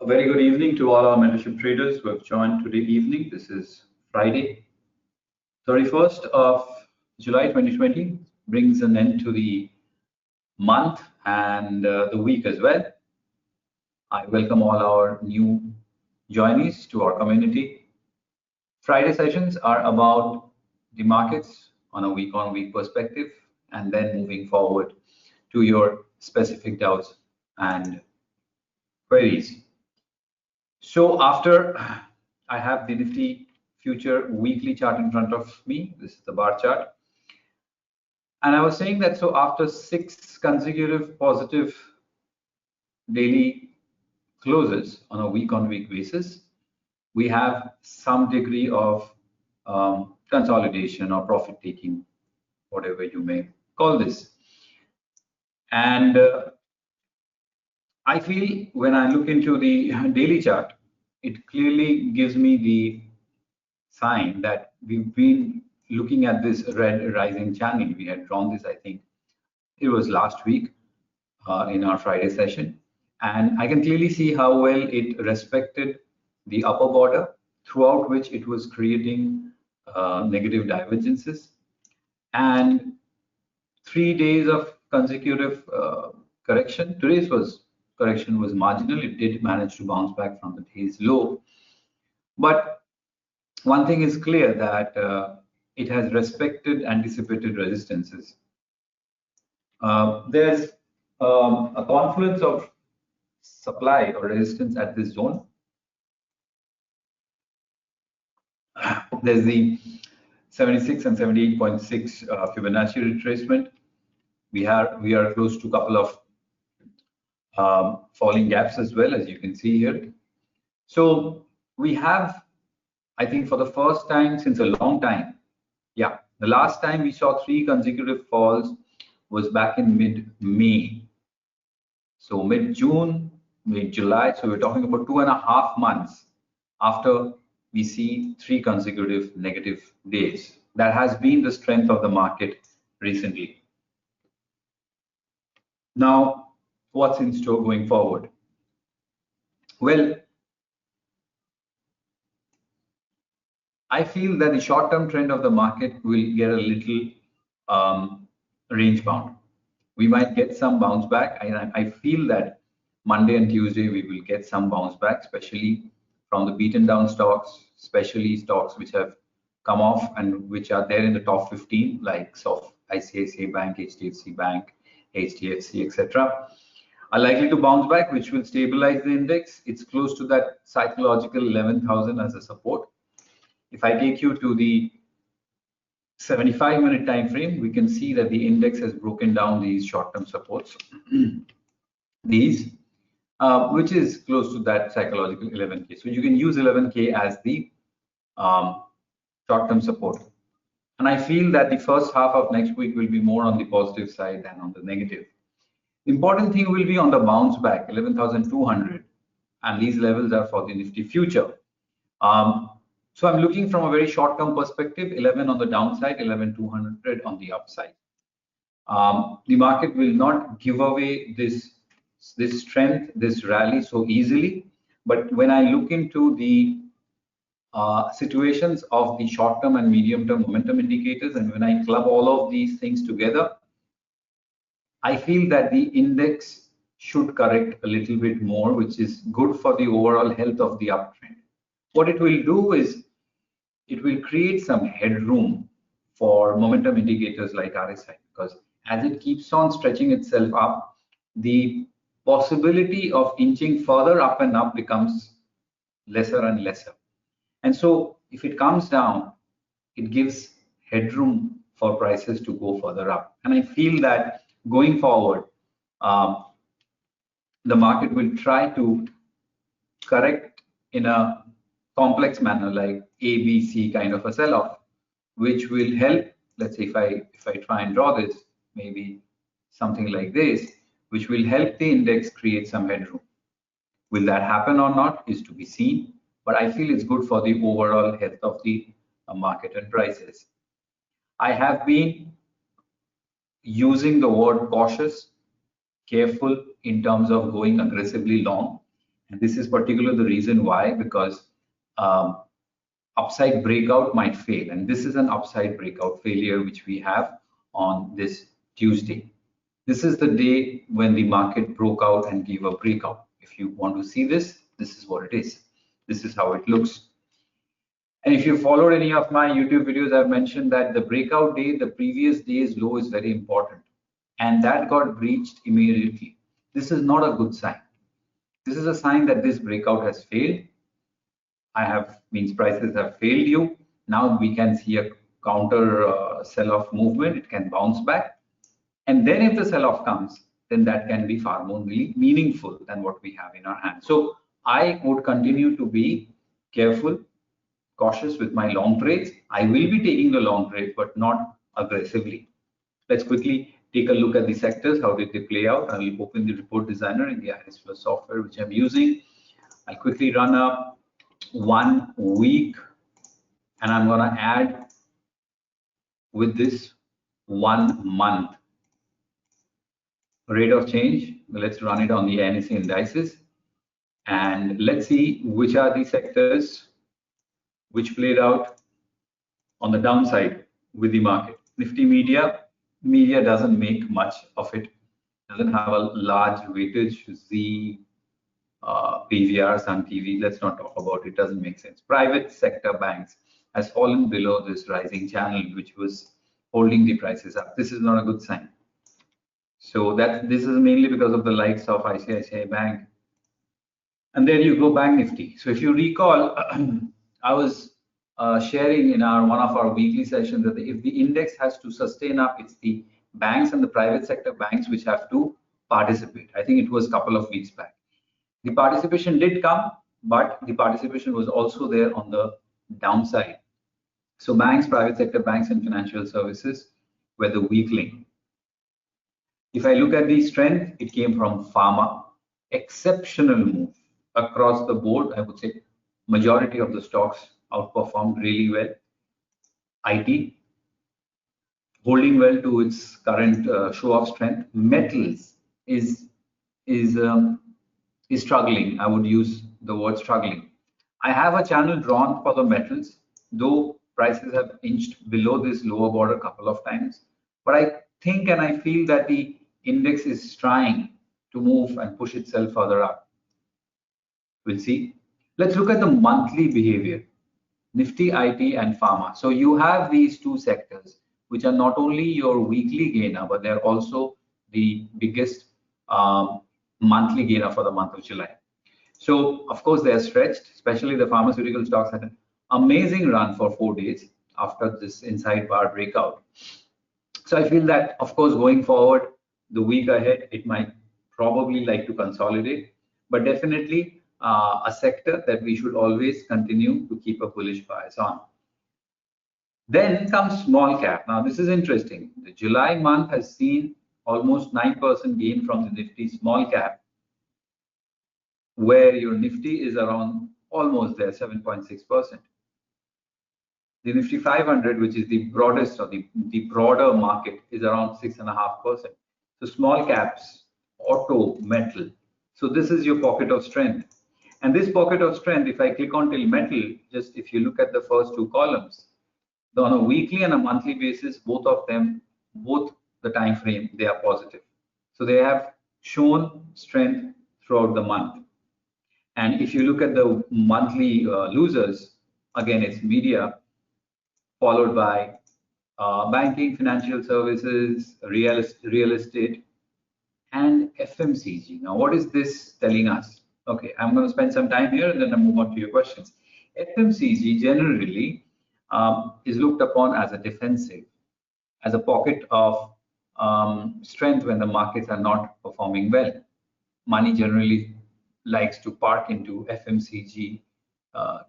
A very good evening to all our mentorship traders who have joined today evening. This is Friday, 31st of July 2020, brings an end to the month and the week as well. I welcome all our new joinees to our community. Friday sessions are about the markets on a week-on-week perspective and then moving forward to your specific doubts and queries. So after I have the Nifty future weekly chart in front of me, this is the bar chart. And I was saying that so after 6 consecutive positive daily closes on a week-on-week basis, we have some degree of consolidation or profit taking, whatever you may call this. And I feel when I look into the daily chart, it clearly gives me the sign that we've been looking at this red rising channel. We had drawn this, I think it was last week in our Friday session. And I can clearly see how well it respected the upper border, throughout which it was creating negative divergences. And 3 days of consecutive correction. Today's correction was marginal. It did manage to bounce back from the day's low. But one thing is clear, that it has respected anticipated resistances. There's a confluence of supply or resistance at this zone. There's the 76 and 78.6 Fibonacci retracement. We are close to a couple of falling gaps as well, as you can see here. So we have, I think for the first time since a long time, the last time we saw 3 consecutive falls was back in mid-May. So mid-June, mid-July, so we're talking about 2.5 months after we see 3 consecutive negative days. That has been the strength of the market recently. Now, what's in store going forward? Well, I feel that the short-term trend of the market will get a little range bound. We might get some bounce back. I feel that Monday and Tuesday we will get some bounce back, especially from the beaten down stocks, especially stocks which have come off and which are there in the top 15, like ICICI Bank, HDFC Bank, HDFC, etc. are likely to bounce back, which will stabilize the index. It's close to that psychological 11,000 as a support. If I take you to the 75-minute time frame, we can see that the index has broken down these short-term supports. Which is close to that psychological 11K. So you can use 11K as the short-term support. And I feel that the first half of next week will be more on the positive side than on the negative. Important thing will be on the bounce back, 11,200, and these levels are for the Nifty future. So I'm looking from a very short-term perspective, 11 on the downside, 11,200 on the upside. The market will not give away this strength, this rally so easily. But when I look into the situations of the short-term and medium-term momentum indicators, and when I club all of these things together, I feel that the index should correct a little bit more, which is good for the overall health of the uptrend. What it will do is it will create some headroom for momentum indicators like RSI, because as it keeps on stretching itself up, the possibility of inching further up and up becomes lesser and lesser. And so if it comes down, it gives headroom for prices to go further up. And I feel that going forward, the market will try to correct in a complex manner, like A, B, C kind of a sell-off, which will help. Let's say if I try and draw this, maybe something like this, which will help the index create some headroom. Will that happen or not is to be seen, but I feel it's good for the overall health of the market and prices. I have been using the word cautious, careful in terms of going aggressively long, And this is particularly the reason why, because upside breakout might fail. And this is an upside breakout failure which we have on this Tuesday. This is the day when the market broke out and gave a breakout. If you want to see this, this is what it is. This is how it looks. And if you followed any of my YouTube videos, I've mentioned that the breakout day, the previous day's low is very important. And that got breached immediately. This is not a good sign. This is a sign that this breakout has failed. Means prices have failed you. Now we can see a counter sell-off movement. It can bounce back. And then if the sell-off comes, then that can be far more meaningful than what we have in our hands. So I would continue to be careful, cautious with my long trades. I will be taking the long trades, but not aggressively. Let's quickly take a look at the sectors. How did they play out? I will open the report designer in the IRIS Plus software, which I'm using. I'll quickly run a 1 week, and I'm going to add with this 1 month rate of change. Let's run it on the NSE indices, and let's see which are the sectors which played out on the downside with the market. Nifty media doesn't make much of it, doesn't have a large weightage. Z, PVR, Sun TV, let's not talk about it, doesn't make sense. Private sector banks has fallen below this rising channel, which was holding the prices up. This is not a good sign. So this is mainly because of the likes of ICICI Bank. And there you go, Bank Nifty. So if you recall, I was sharing in one of our weekly sessions that if the index has to sustain up, it's the banks and the private sector banks which have to participate. I think it was a couple of weeks back. The participation did come, but the participation was also there on the downside. So banks, private sector banks, and financial services were the weak link. If I look at the strength, it came from pharma. Exceptional move across the board. I would say majority of the stocks outperformed really well. IT holding well to its current show of strength. Metals is struggling. I would use the word struggling. I have a channel drawn for the metals, though prices have inched below this lower border a couple of times. But I think and I feel that the index is trying to move and push itself further up. We'll see. Let's look at the monthly behavior. Nifty, IT, and pharma. So you have these two sectors, which are not only your weekly gainer, but they're also the biggest monthly gainer for the month of July. So of course they're stretched, especially the pharmaceutical stocks had an amazing run for 4 days after this inside bar breakout. So I feel that of course going forward, the week ahead, it might probably like to consolidate, but definitely a sector that we should always continue to keep a bullish bias on. Then comes small cap. Now this is interesting. The July month has seen almost 9% gain from the Nifty small cap, where your Nifty is around almost there, 7.6%. The Nifty 500, which is the broadest or the broader market, is around 6.5%. So small caps, auto, metal. So this is your pocket of strength. And this pocket of strength, if I click on till metal, just if you look at the first two columns, on a weekly and a monthly basis, both of them, both the time frame, they are positive. So they have shown strength throughout the month. And if you look at the monthly losers, again, it's media, followed by banking, financial services, real estate, and FMCG. Now, what is this telling us? Okay, I'm going to spend some time here and then I'll move on to your questions. FMCG generally is looked upon as a defensive, as a pocket of strength when the markets are not performing well. Money generally likes to park into FMCG,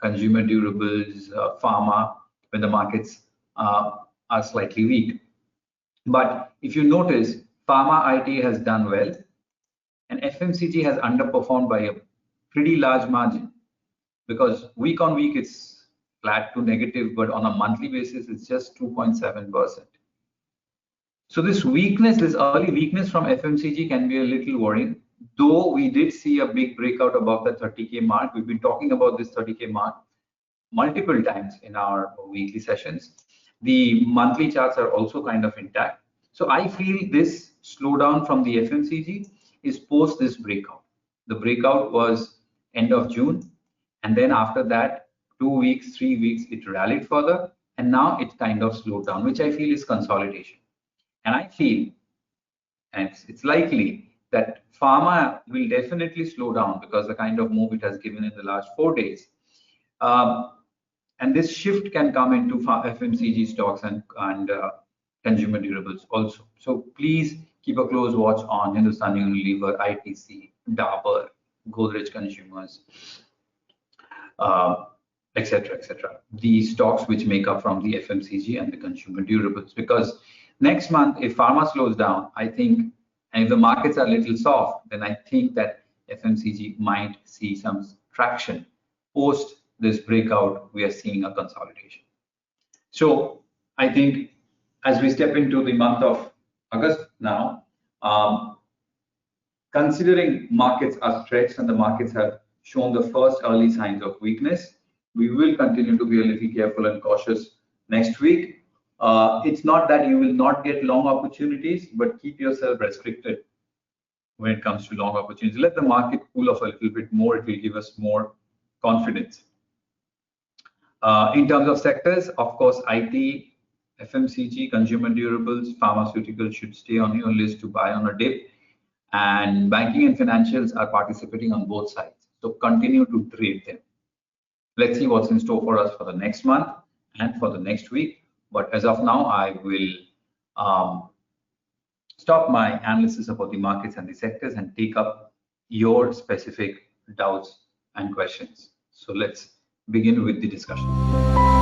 consumer durables, pharma, when the markets are slightly weak. But if you notice, pharma IT has done well, and FMCG has underperformed by a pretty large margin, because week on week it's flat to negative, but on a monthly basis it's just 2.7%. So this weakness, this early weakness from FMCG can be a little worrying. though we did see a big breakout above the 30K mark. We've been talking about this 30K mark multiple times in our weekly sessions. The monthly charts are also kind of intact. So I feel this slowdown from the FMCG is post this breakout. The breakout was end of June, and then after that, 2 weeks, 3 weeks, it rallied further, and now it kind of slowed down, which I feel is consolidation. And I feel, and it's likely that pharma will definitely slow down because the kind of move it has given in the last 4 days. And this shift can come into FMCG stocks and consumer durables also. So please keep a close watch on Hindustan Unilever, ITC, Dabur, Godrej Consumers, etc., etc. These stocks which make up from the FMCG and the consumer durables. Because next month, if pharma slows down, I think, and if the markets are a little soft, then I think that FMCG might see some traction. Post this breakout, we are seeing a consolidation. So I think as we step into the month of August now, considering markets are stretched and the markets have shown the first early signs of weakness, we will continue to be a little careful and cautious next week. It's not that you will not get long opportunities, but keep yourself restricted when it comes to long opportunities. Let the market cool off a little bit more. It will give us more confidence. In terms of sectors, of course, IT, FMCG, consumer durables, pharmaceuticals should stay on your list to buy on a dip. And banking and financials are participating on both sides. So continue to trade them. Let's see what's in store for us for the next month and for the next week. But as of now, I will stop my analysis about the markets and the sectors and take up your specific doubts and questions. So let's begin with the discussion.